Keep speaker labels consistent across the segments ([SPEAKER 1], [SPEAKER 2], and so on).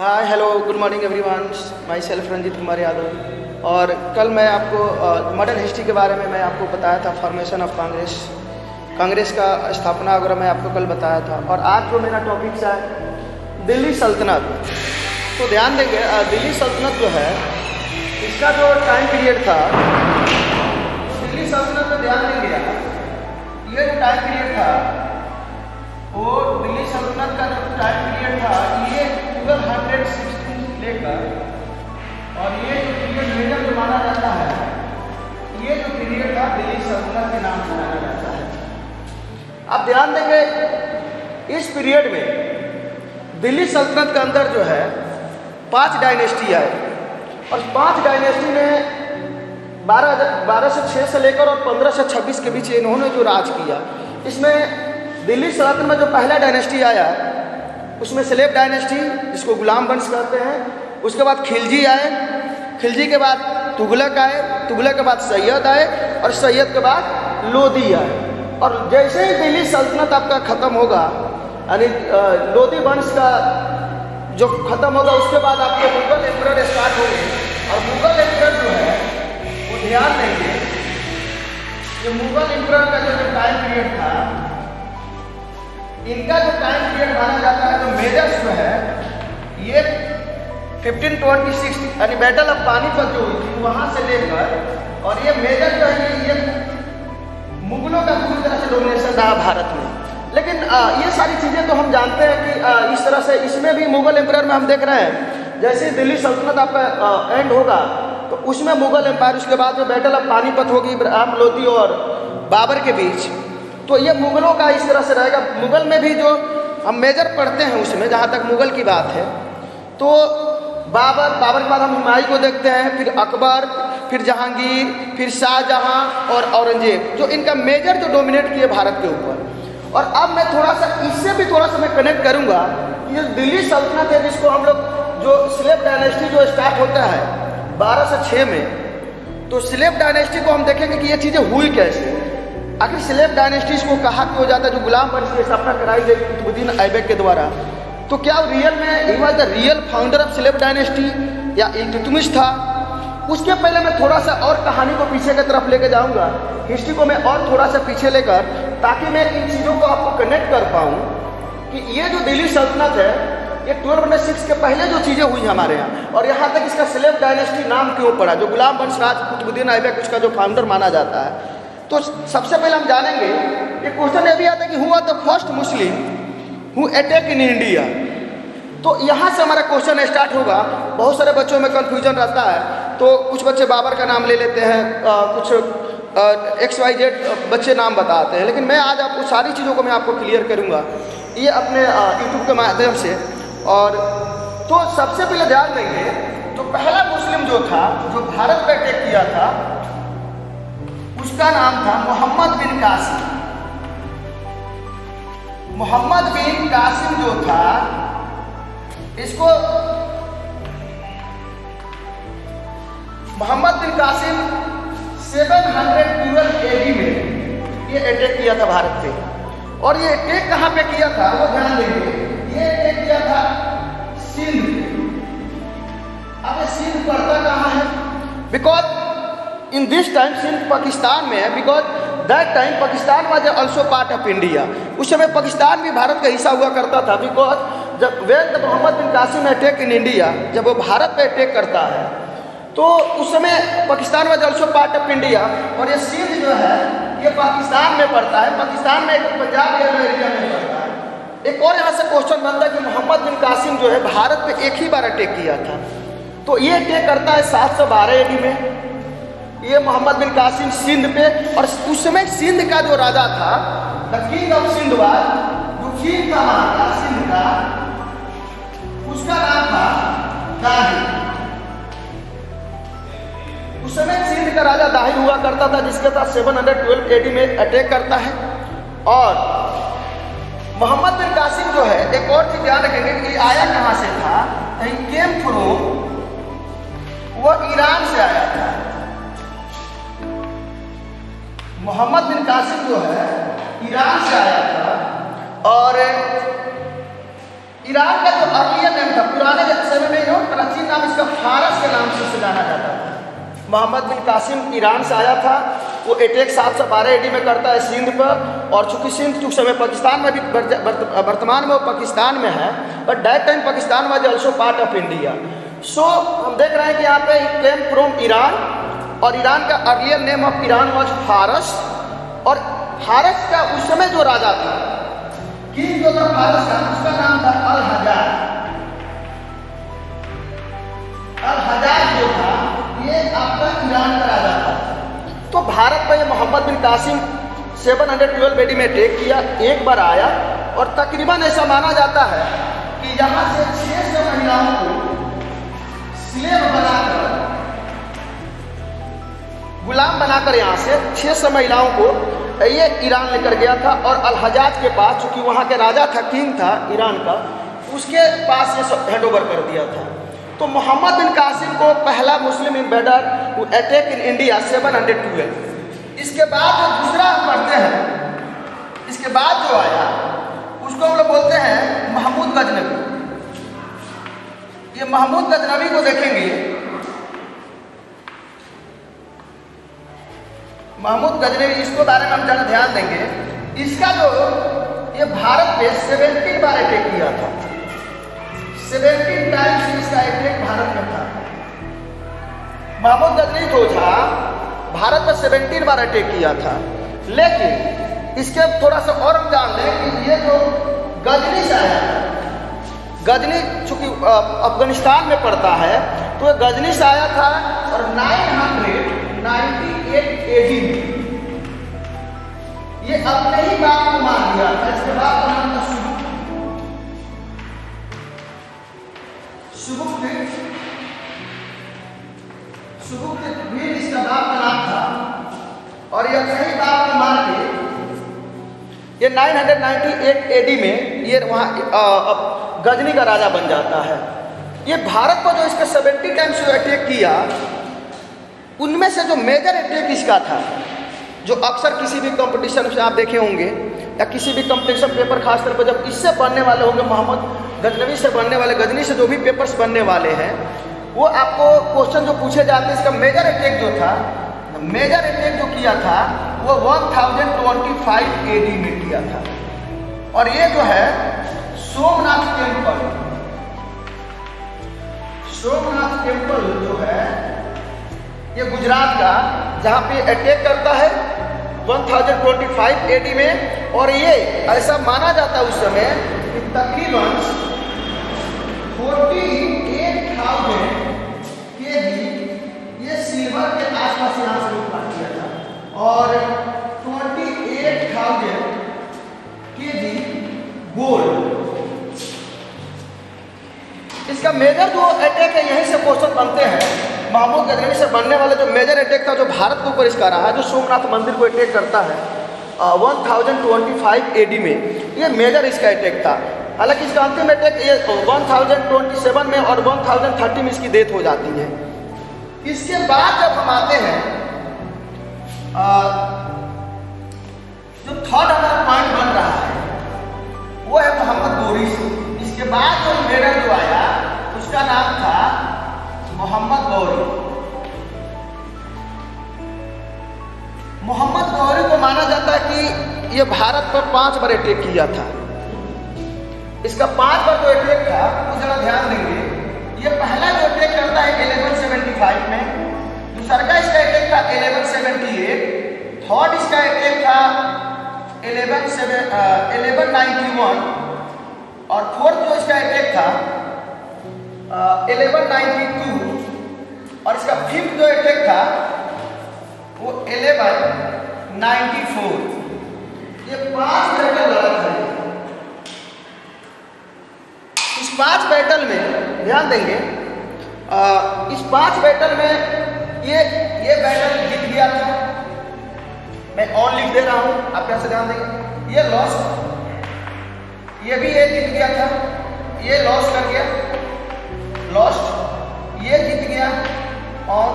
[SPEAKER 1] हाय hello good morning everyone, myself Ranjit Kumar Yadav. और कल मैं आपको मॉडर्न हिस्ट्री के बारे में मैं आपको बताया था, फॉर्मेशन ऑफ कांग्रेस का स्थापना वगैरह मैं आपको कल बताया था। और आज जो मेरा टॉपिक है दिल्ली सल्तनत, तो ध्यान देंगे दिल्ली सल्तनत जो है इसका जो टाइम पीरियड था, दिल्ली सल्तनत में ध्यान देंगे ये जो टाइम पीरियड था वो दिल्ली सल्तनत का जो टाइम पीरियड था ये 1216 लेकर और ये जो पीरियड मेजर जो माना जाता है ये जो पीरियड था दिल्ली सल्तनत के नाम से जाना जाता है। आप ध्यान देंगे इस पीरियड में दिल्ली सल्तनत के अंदर जो है 5 डायनेस्टी आए और 5 डायनेस्टी में 1206 से लेकर और 1526 के बीच इन्होंने जो राज किया। इसमें दिल्ली सल्तनत में जो पहला डायनेस्टी आया उसमें स्लेव डायनेस्टी जिसको गुलाम वंश कहते हैं, उसके बाद खिलजी आए, खिलजी के बाद तुगलक आए, तुगलक के बाद सैयद आए और सैयद के बाद लोदी आए। और जैसे ही दिल्ली सल्तनत आपका ख़त्म होगा यानी लोदी वंश का जो ख़त्म होगा उसके बाद आपके मुगल एम्परर स्टार्ट होंगे। और मुगल एम्परर जो है वो ध्यान देंगे कि मुगल एम्परर का जो टाइम पीरियड था इनका जो टाइम पीरियड माना जाता है तो मेजर्स जो है ये 1526 यानी बैटल ऑफ पानीपत जो हुई थी वहाँ से लेकर और ये मेजर जो है ये मुगलों का पूरी तरह से डोमिनेशन रहा भारत में। लेकिन ये सारी चीज़ें तो हम जानते हैं कि इस तरह से इसमें भी मुगल एम्पायर में हम देख रहे हैं जैसे दिल्ली सल्तनत आपका एंड होगा तो उसमें मुगल एम्पायर, उसके बाद जो बैटल ऑफ पानीपत होगी इब्राहिम लोदी और बाबर के बीच, तो ये मुगलों का इस तरह से रहेगा। मुगल में भी जो हम मेजर पढ़ते हैं उसमें जहाँ तक मुगल की बात है तो बाबर के बाद हम हुमायूं को देखते हैं, फिर अकबर, फिर जहांगीर, फिर शाहजहां और औरंगजेब जो इनका मेजर जो डोमिनेट किए भारत के ऊपर। और अब मैं थोड़ा सा इससे भी थोड़ा सा मैं कनेक्ट करूँगा कि ये दिल्ली सल्तनत है जिसको हम लोग जो स्लेव डायनेस्टी जो स्टार्ट होता है 1206 में, तो स्लेव डायनेस्टी को हम देखेंगे कि ये चीज़ें हुई कैसे। आखिर स्लेव डायनेस्टीज को कहा क्यों जाता है, जो गुलाम वंश की स्थापना कराई गई कुतुबुद्दीन ऐबक के द्वारा, तो क्या रियल में ही was the real founder of slave dynasty या इल्तुतमिश था। उसके पहले मैं थोड़ा सा और कहानी को पीछे की तरफ लेकर जाऊंगा, हिस्ट्री को मैं और थोड़ा सा पीछे लेकर, ताकि मैं इन चीज़ों को आपको कनेक्ट कर पाऊँ कि ये जो दिल्ली सल्तनत है ये 1206 के पहले जो चीज़ें हुई हमारे यहाँ और यहाँ तक इसका स्लेव डायनेस्टी नाम क्यों पड़ा, जो गुलाम वंश राज कुतुबुद्दीन ऐबक उसका जो फाउंडर माना जाता है। तो सबसे पहले हम जानेंगे एक क्वेश्चन ये भी आता है कि who was the first Muslim who attack in India. तो यहाँ से हमारा क्वेश्चन स्टार्ट होगा। बहुत सारे बच्चों में कन्फ्यूजन रहता है, तो कुछ बच्चे बाबर का नाम ले लेते हैं, कुछ XYZ बच्चे नाम बताते हैं, लेकिन मैं आज आपको सारी चीज़ों को मैं आपको क्लियर करूँगा ये अपने यूट्यूब के माध्यम से। और तो सबसे पहले ध्यान देंगे जो पहला मुस्लिम जो था जो भारत पर अटैक किया था उसका नाम था मोहम्मद बिन कासिम। मोहम्मद बिन कासिम जो था इसको मोहम्मद बिन कासिम 712 AD में ये अटैक किया था भारत पे। और ये अटैक कहाँ पे किया था वो ध्यान देंगे, ये अटैक किया था सिंध। अब सिंध पड़ता कहाँ है, because in this time Sindh Pakistan में है, because that time Pakistan was also part of India. उस समय पाकिस्तान भी भारत का हिस्सा हुआ करता था। बिकॉज जब when Mohammad bin Qasim attack in India, जब वो भारत पे अटैक करता है तो उस समय Pakistan was also part of India. और ये सिंध जो है ये पाकिस्तान में पड़ता है, पाकिस्तान में एक पंजाब एरिया में पड़ता है। एक और यहाँ से क्वेश्चन बनता है कि मोहम्मद बिन कासिम जो है भारत पे एक ही बार अटैक किया था, तो ये अटैक करता है 712 AD में ये मोहम्मद बिन कासिम सिंध पे। और उस समय सिंध का जो राजा था the king of Sindh was, जो किंग था सिंध का उसका नाम था दाहिर। उस समय सिंध का राजा दाहिर हुआ करता था जिसके साथ 712 AD में अटैक करता है। और मोहम्मद बिन कासिम जो है एक और चीज ध्यान रखेंगे कि आया कहाँ से था, ही केम फ्रॉम, वो ईरान से आया था। मोहम्मद बिन कासिम जो है ईरान से आया था। और ईरान का जो अर्लियर नेम था, पुराने मोहम्मद बिन कासिम ईरान से आया था। वो अटैक 712 AD में करता है सिंध पर, और चूँकि सिंध उस समय पाकिस्तान में भी वर्तमान में वो पाकिस्तान में है, but that time Pakistan was also part of India. So हम देख रहे हैं कि यहाँ पे ही केम फ्रॉम ईरान, और ईरान का earlier name of Iran was फारस, और फारस का उस समय जो राजा था, किंग जो था फारस का, उसका नाम था अल हजाज। अल हजाज जो था ये आपका ईरान का राजा था। तो भारत में ये मोहम्मद बिन कासिम 712 AD में अटैक किया, एक बार आया, और तकरीबन ऐसा माना जाता है कि यहाँ से 600 महिलाओं को स्लेव बनाकर, गुलाम बनाकर यहाँ से 600 महिलाओं को ये ईरान लेकर गया था, और अल हजाज के पास, चूँकि वहाँ के राजा था, किंग था ईरान का, उसके पास ये सब हैंड ओवर कर दिया था। तो मोहम्मद बिन कासिम को पहला Muslim invader who attack in India 712। इसके बाद जो दूसरा हम पढ़ते हैं, इसके बाद जो आया उसको हम लोग बोलते हैं महमूद गजनवी। ये महमूद गजनवी को देखेंगे, महमूद गजनवी, इसको बारे में हम ज़्यादा ध्यान देंगे। इसका जो ये भारत पे 17 बार अटैक किया था, 17 टाइम्स इसका अटैक भारत में था। महमूद गजनवी जो था भारत में 17 बार अटैक किया था। लेकिन इसके थोड़ा सा और हम जान लें कि ये जो गजनी से आया, गजनी चूँकि अफगानिस्तान में पड़ता है, तो ये गजनी से आया था, और 998 AD में ये अपने ही बाप को मार दिया था। इसके बाद का नाम था सुबुक्तित भी इसका बाप का नाम था, और ये अपने ही बाप को मार के ये 998 AD में ये वहाँ गजनी का राजा बन जाता है। ये भारत पर जो इसका 70 टाइम्स जो अटैक किया, उनमें से जो मेजर अटैक इसका था, जो अक्सर किसी भी कंपटीशन से आप देखे होंगे, या किसी भी कंपटीशन पेपर खासतौर पर जब इससे बनने वाले होंगे, मोहम्मद गजनवी से बनने वाले, गजनी से जो भी पेपर्स बनने वाले हैं, वो आपको क्वेश्चन जो पूछे जाते हैं, इसका मेजर अटैक जो था, मेजर अटैक जो किया था वो 1025 AD में किया था। और ये जो है सोमनाथ टेम्पल जो है ये गुजरात का, जहाँ पे अटैक करता है 1025 AD में, और ये ऐसा माना जाता है उस समय कि तकरीबन 48,000 kg ये सिल्वर के आसपास यहाँ से लूटपाट किया था, और 28,000 kg गोल्ड। इसका मेजर जो अटैक है, यहीं से क्वेश्चन बनते हैं। महमूद गजनवी से बनने वाला जो मेजर अटैक था, जो भारत के ऊपर इसका रहा है, जो सोमनाथ मंदिर को अटैक करता है 1025 AD में, ये मेजर इसका अटैक था। हालांकि इसका अंतिम अटैक ये 1027 में और 1030 में इसकी डेथ हो जाती है। इसके बाद जब हम आते हैं, जो थर्ड हमारा पॉइंट बन रहा है वो है मोहम्मद गौरी से। इसके बाद जो मेडल जो आया उसका नाम था मोहम्मद गौरी। मोहम्मद गौरी को माना जाता है कि ये भारत पर 5 बार अटैक किया था। इसका 5 बार जो अटैक था वो जरा ध्यान देंगे। ये पहला जो अटैक करता है 1175 में, दूसरा का इसका अटैक था 1178, थर्ड इसका अटैक था 1191, और फोर्थ जो इसका अटैक था 1192, और इसका फिफ्थ जो अटैक था वो 1194। ये 5 बैटल लड़ा था। इस 5 बैटल में ध्यान देंगे, इस 5 बैटल में ये बैटल जीत गया था। मैं ऑन लिख दे रहा हूं, आप कैसे ध्यान देंगे। ये लॉस, ये भी ये जीत गया था, ये लॉस कर गया, लॉस्ट, ये जीत गया ऑन,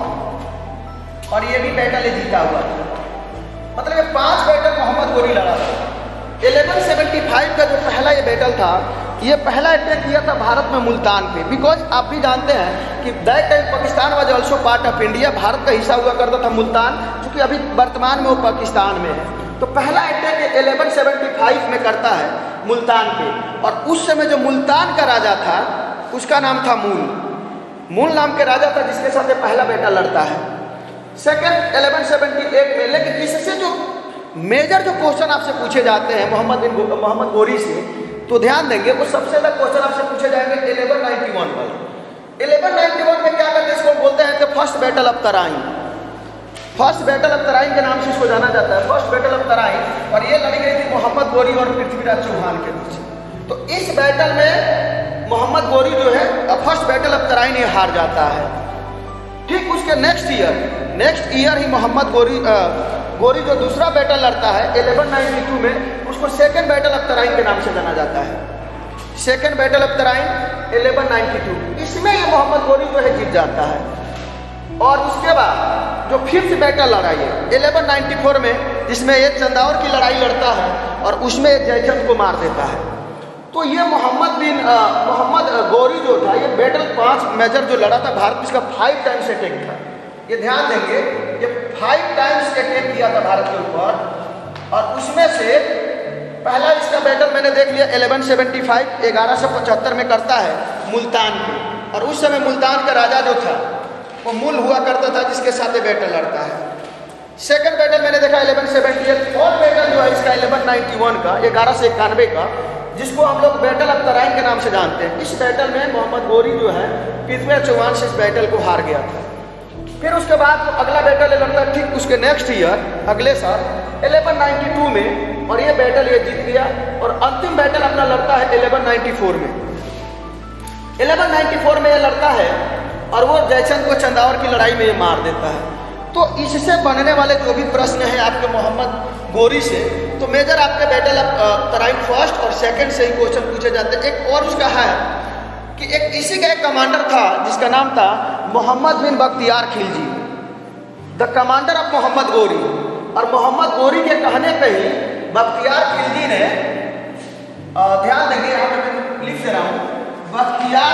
[SPEAKER 1] और ये भी बैटल ये जीता हुआ था। मतलब ये 5 बैटल मोहम्मद गौरी लड़ा था। 1175 का जो पहला ये बैटल था ये पहला अटैक किया था भारत में मुल्तान पे। बिकॉज आप भी जानते हैं कि that time Pakistan was also part of India, Bharat का हिस्सा हुआ करता था मुल्तान, क्योंकि अभी वर्तमान में वो पाकिस्तान में है। तो पहला अटैक 1175 में करता है मुल्तान पे, और उस समय जो मुल्तान का राजा था उसका नाम था मूल नाम के राजा था, जिसके साथ पहला बेटा लड़ता है। सेकेंड 1178 में। लेकिन इससे जो मेजर जो क्वेश्चन आपसे पूछे जाते हैं मोहम्मद गोरी से, तो ध्यान देंगे वो सबसे ज़्यादा क्वेश्चन आपसे पूछे जाएंगे 1191 पर। 1191 में क्या करते हैं, इसको बोलते हैं कि first battle of Tarain. First battle of Tarain के नाम से इसको जाना जाता है, फर्स्ट बैटल ऑफ तराइन। और ये लड़ी गई थी मोहम्मद गोरी और पृथ्वीराज चौहान के बीच। तो इस बैटल में मोहम्मद गोरी जो है फर्स्ट बैटल ऑफ तराइन ये हार जाता है। ठीक उसके नेक्स्ट ईयर ही मोहम्मद गोरी जो दूसरा बैटल लड़ता है 1192 में, उसको सेकेंड बैटल ऑफ तराइन के नाम से जाना जाता है। सेकेंड बैटल ऑफ तराइन 1192, इसमें ये मोहम्मद गोरी जो है जीत जाता है। और उसके बाद जो फिफ्थ बैटल लड़ाई है 1194 में, जिसमें ये चंदावर की लड़ाई लड़ता है और उसमें जयचंद को मार देता है। तो ये मोहम्मद गोरी जो था, ये बैटल 5 मेजर जो लड़ा था भारत, इसका 5 टाइम्स अटैक था। ये ध्यान देंगे, ये 5 टाइम्स अटैक किया था भारत के ऊपर। और उसमें से पहला इसका बैटल मैंने देख लिया 1175 1175 में करता है मुल्तान पे। और उस समय मुल्तान का राजा जो था वो मूल हुआ करता था, जिसके साथ ये बैटल लड़ता है। सेकंड बैटल मैंने देखा 1178। फोर्थ बैटल जो है इसका 1191 का 1191 का, जिसको हम लोग बैटल ऑफ तराइन के नाम से जानते हैं। इस बैटल में मोहम्मद गोरी जो है पृथ्वीराज चौहान से इस बैटल को हार गया था। फिर उसके बाद तो अगला बैटल ये लड़ता है ठीक उसके नेक्स्ट ईयर, अगले साल 1192 में, और ये बैटल ये जीत गया। और अंतिम बैटल अपना लड़ता है 1194 में। 1194 में ये लड़ता है और वो जयचंद को चंदावर की लड़ाई में ये मार देता है। तो इससे बनने वाले जो भी प्रश्न हैं आपके मोहम्मद गोरी से, तो मेजर आपके बैटल ऑफ तराइन फर्स्ट और सेकंड से ही क्वेश्चन पूछे जाते हैं। एक और उसका है कि एक इसी का एक कमांडर था जिसका नाम था Mohammad bin Bakhtiyar Khilji, the commander of Mohammad Ghori. और मोहम्मद गोरी के कहने पे ही बख्तियार खिलजी ने, ध्यान देंगे यहाँ पे मैं लिख दे रहा हूँ, बख्तियार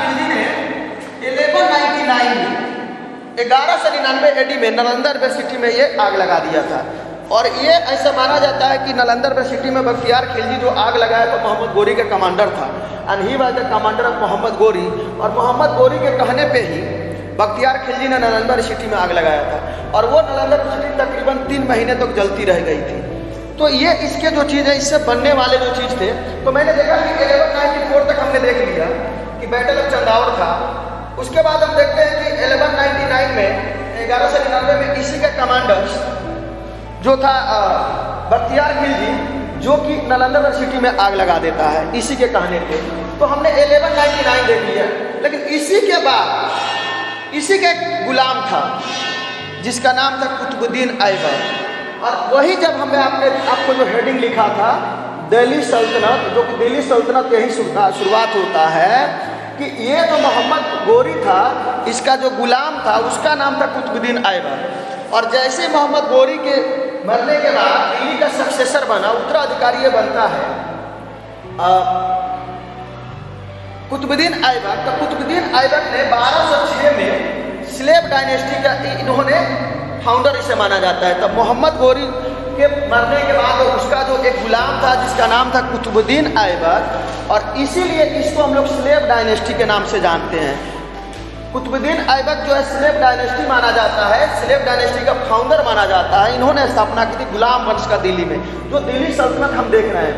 [SPEAKER 1] खिलजी ने 1199 में 1199 AD में नालंदा यूनिवर्सिटी में ये आग लगा दिया था। और ये ऐसा माना जाता है कि नालंदा यूनिवर्सिटी में बख्तियार खिलजी जो आग लगाया तो मोहम्मद गोरी का कमांडर था, and he was the commander of Mohammad Ghori. और मोहम्मद गोरी के कहने पे ही बख्तियार खिलजी ने नालंदा यूनिवर्सिटी में आग लगाया था। और वो नालंदा यूनिवर्सिटी तकरीबन 3 महीने तक जलती रह गई थी। तो ये इसके जो चीज़ है, इससे बनने वाले जो चीज़ थे, तो मैंने देखा कि 1194 तक हमने देख लिया कि बैटल ऑफ चंदावर था। उसके बाद हम देखते हैं कि 1199 में 1199 में इसी का कमांडर जो था बख्तियार खिलजी, जो कि नालंदा यूनिवर्सिटी में आग लगा देता है इसी के कहने पे। तो हमने 1199 देख लिया। लेकिन इसी के बाद इसी का एक गुलाम था जिसका नाम था कुतुबुद्दीन ऐबक। और वही जब हमने आपको जो हेडिंग लिखा था दिल्ली सल्तनत, जो कि दिल्ली सल्तनत यही शुरुआत होता है कि ये जो मोहम्मद गोरी था, इसका जो गुलाम था उसका नाम था कुतुबुद्दीन ऐबक। और जैसे मोहम्मद गोरी के मरने के बाद दिल्ली का सक्सेसर बना, उत्तराधिकारी ये बनता है कुतुबुद्दीन ऐबक। तो कुतुबुद्दीन ऐबक ने 1206 में स्लेव डायनेस्टी का इन्होंने फाउंडर इसे माना जाता है। तब मोहम्मद गोरी के मरने के बाद उसका जो एक गुलाम था जिसका नाम था कुतुबुद्दीन ऐबक, और इसीलिए इसको हम लोग स्लेव डायनेस्टी के नाम से जानते हैं। कुतुबुद्दीन ऐबक जो है स्लेव डायनेस्टी माना जाता है, स्लेव डायनेस्टी का फाउंडर माना जाता है। इन्होंने स्थापना की थी गुलाम वंश का दिल्ली में, जो दिल्ली सल्तनत हम देख रहे हैं।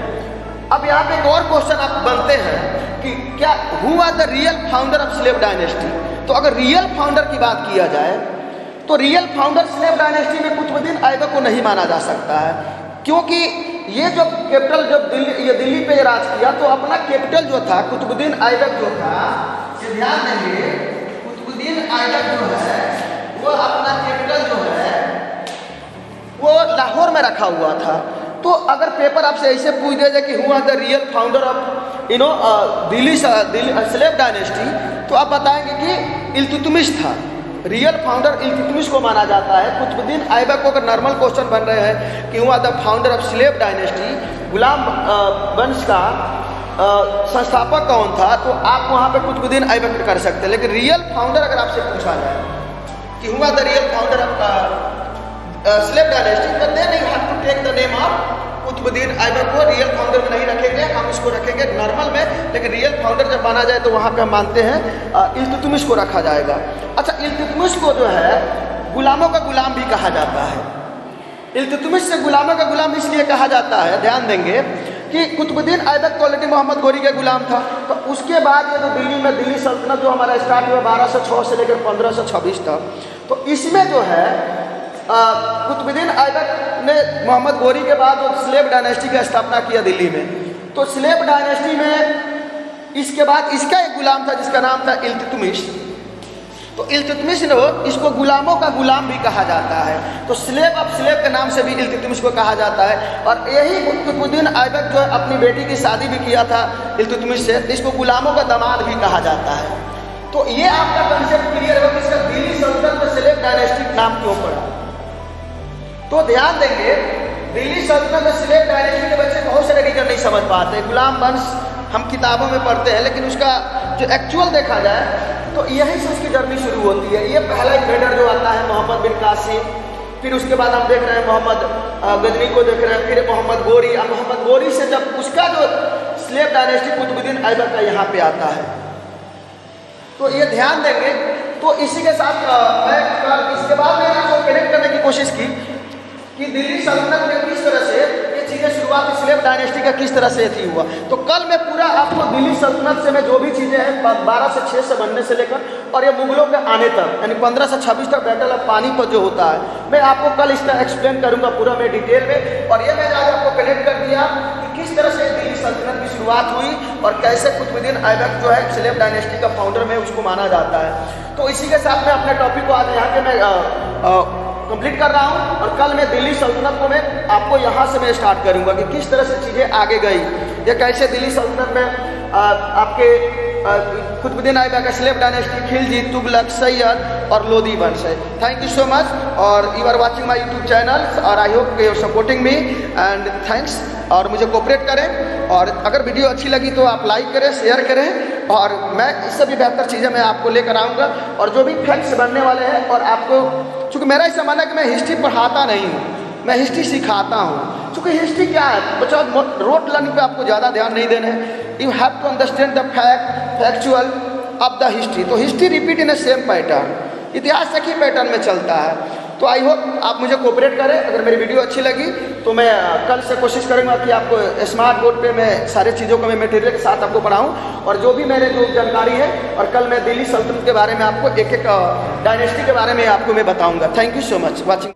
[SPEAKER 1] अब यहाँ पे एक और क्वेश्चन आप बनते हैं कि क्या who was the real founder of slave dynasty. तो अगर रियल फाउंडर की बात किया जाए तो रियल फाउंडर स्लेव डायनेस्टी में कुतुबुद्दीन ऐबक को नहीं माना जा सकता है, क्योंकि ये जो कैपिटल जब दिल्ली पे राज किया तो अपना कैपिटल जो था कुतुबुद्दीन ऐबक जो था, ये ध्यान देंगे, कुतुबुद्दीन ऐबक जो है वो अपना कैपिटल जो है वो लाहौर में रखा हुआ था। तो अगर पेपर आपसे ऐसे पूछ दिया जाए कि who are the real founder of Delhi slave dynasty, तो आप बताएंगे कि इल्तुतमिश था। रियल फाउंडर इल्तुतमिश को माना जाता है। कुतुबुद्दीन ऐबक को अगर नॉर्मल क्वेश्चन बन रहे हैं कि हुआ the founder of slave dynasty, गुलाम वंश का संस्थापक कौन था, तो आप वहाँ पे कुतुबुद्दीन ऐबक कर सकते हैं। लेकिन रियल फाउंडर अगर आपसे पूछा जाए कि हुआ the real founder of slave dynasty, तो then you have to take the name of Qutubuddin Aibak को। रियल फाउंडर में नहीं रखेंगे, हम इसको रखेंगे नॉर्मल में, लेकिन रियल फाउंडर जब माना जाए तो वहाँ पे हम मानते हैं इल्तुतमिश को रखा जाएगा। अच्छा, इल्तुतमिश को जो है गुलामों का गुलाम भी कहा जाता है। इल्तुतमिश से गुलामों का गुलाम इसलिए कहा जाता है, ध्यान देंगे कि कुतुबुद्दीन ऐबक तो ऑलरेडी मोहम्मद गोरी का गुलाम था, तो उसके बाद ये जो दिल्ली में दिल्ली सल्तनत जो हमारा स्टार्ट हुआ 1206 से लेकर 1526 तक, तो इसमें जो है कुतुबुद्दीन ऐबक ने मोहम्मद गोरी के बाद वो स्लेव डायनेस्टी की स्थापना किया दिल्ली में। तो स्लेव डायनेस्टी में इसके बाद इसका एक गुलाम था जिसका नाम था इल्तुतमिश। तो इल्तुतमिश ने इसको गुलामों का गुलाम भी कहा जाता है, तो स्लेव ऑफ स्लेव के नाम से भी इल्तुतमिश को कहा जाता है। और यही कुतुबुद्दीन ऐबक जो अपनी बेटी की शादी भी किया था इल्तुतमिश से, इसको गुलामों का दामाद भी कहा जाता है। तो ये आपका कंसेप्ट क्लियर हो कि इसका दिल्ली सल्तनत में स्लेव डायनेस्टी नाम क्यों पड़ा। तो ध्यान देंगे, दिल्ली सल्तनत में स्लेव डायनेस्टी के बच्चे बहुत सारे रीजन नहीं समझ पाते। गुलाम वंश हम किताबों में पढ़ते हैं, लेकिन उसका जो एक्चुअल देखा जाए तो यहीं से उसकी जर्नी शुरू होती है। ये पहला इन्वेडर जो आता है मोहम्मद बिन कासिम, फिर उसके बाद हम देख रहे हैं मोहम्मद गजनी को देख रहे हैं, फिर मोहम्मद गोरी। अब मोहम्मद गोरी से जब उसका जो स्लेव डायनेस्टी कुतुबुद्दीन ऐबक का यहाँ पे आता है, तो ये ध्यान देंगे। तो इसी के साथ मैं इसके बाद मैंने आपको कनेक्ट करने की कोशिश की कि दिल्ली सल्तनत में किस तरह से ये चीज़ें शुरुआत स्लेव डायनेस्टी का किस तरह से थी हुआ। तो कल मैं पूरा आपको दिल्ली सल्तनत से मैं जो भी चीज़ें हैं 12 से 6 से बनने से लेकर और ये मुगलों के आने तक, यानी 15 से 26 तक बैटल ऑफ पानीपत जो होता है, मैं आपको कल इसका एक्सप्लेन करूँगा पूरा मैं डिटेल में। और ये मैंने आज आपको कनेक्ट कर दिया कि किस तरह से दिल्ली सल्तनत की शुरुआत हुई और कैसे कुतुबुद्दीन ऐबक जो है स्लेव डायनेस्टी का फाउंडर में उसको माना जाता है। तो इसी के साथ मैं अपने टॉपिक को आज यहाँ पे मैं कंप्लीट कर रहा हूँ, और कल मैं दिल्ली सल्तनत को मैं आपको यहाँ से मैं स्टार्ट करूँगा कि किस तरह से चीज़ें आगे गई, या कैसे दिल्ली सल्तनत में आपके कुतुबुद्दीन ऐबक स्लेव डायनेस्टी, खिलजी, तुगलक, सैयद और लोदी वंश है। थैंक यू सो मच, और you are watching my YouTube channel, और I hope you are supporting me and thanks. और मुझे कोऑपरेट करें, और अगर वीडियो अच्छी लगी तो आप लाइक करें, शेयर करें, और मैं इससे भी बेहतर चीज़ें मैं आपको लेकर आऊँगा, और जो भी फैक्ट्स बनने वाले हैं। और आपको, चूँकि मेरा ऐसा मानना है कि मैं हिस्ट्री पढ़ाता नहीं हूँ, मैं हिस्ट्री सिखाता हूँ। चूँकि हिस्ट्री क्या है बच्चों, रोट लर्निंग पे आपको ज़्यादा ध्यान नहीं देना है। You have to understand the factual of the history. तो history repeat in a same pattern, इतिहास एक ही पैटर्न में चलता है। तो आई होप आप मुझे कोऑपरेट करें। अगर मेरी वीडियो अच्छी लगी तो मैं कल से कोशिश करूँगा कि आपको स्मार्ट बोर्ड पे मैं सारे चीज़ों को मैं मटेरियल के साथ आपको पढ़ाऊँ, और जो भी मेरे जो जानकारी है, और कल मैं दिल्ली सल्तनत के बारे में आपको एक एक डायनेस्टी के बारे में आपको मैं बताऊँगा। Thank you so much watching.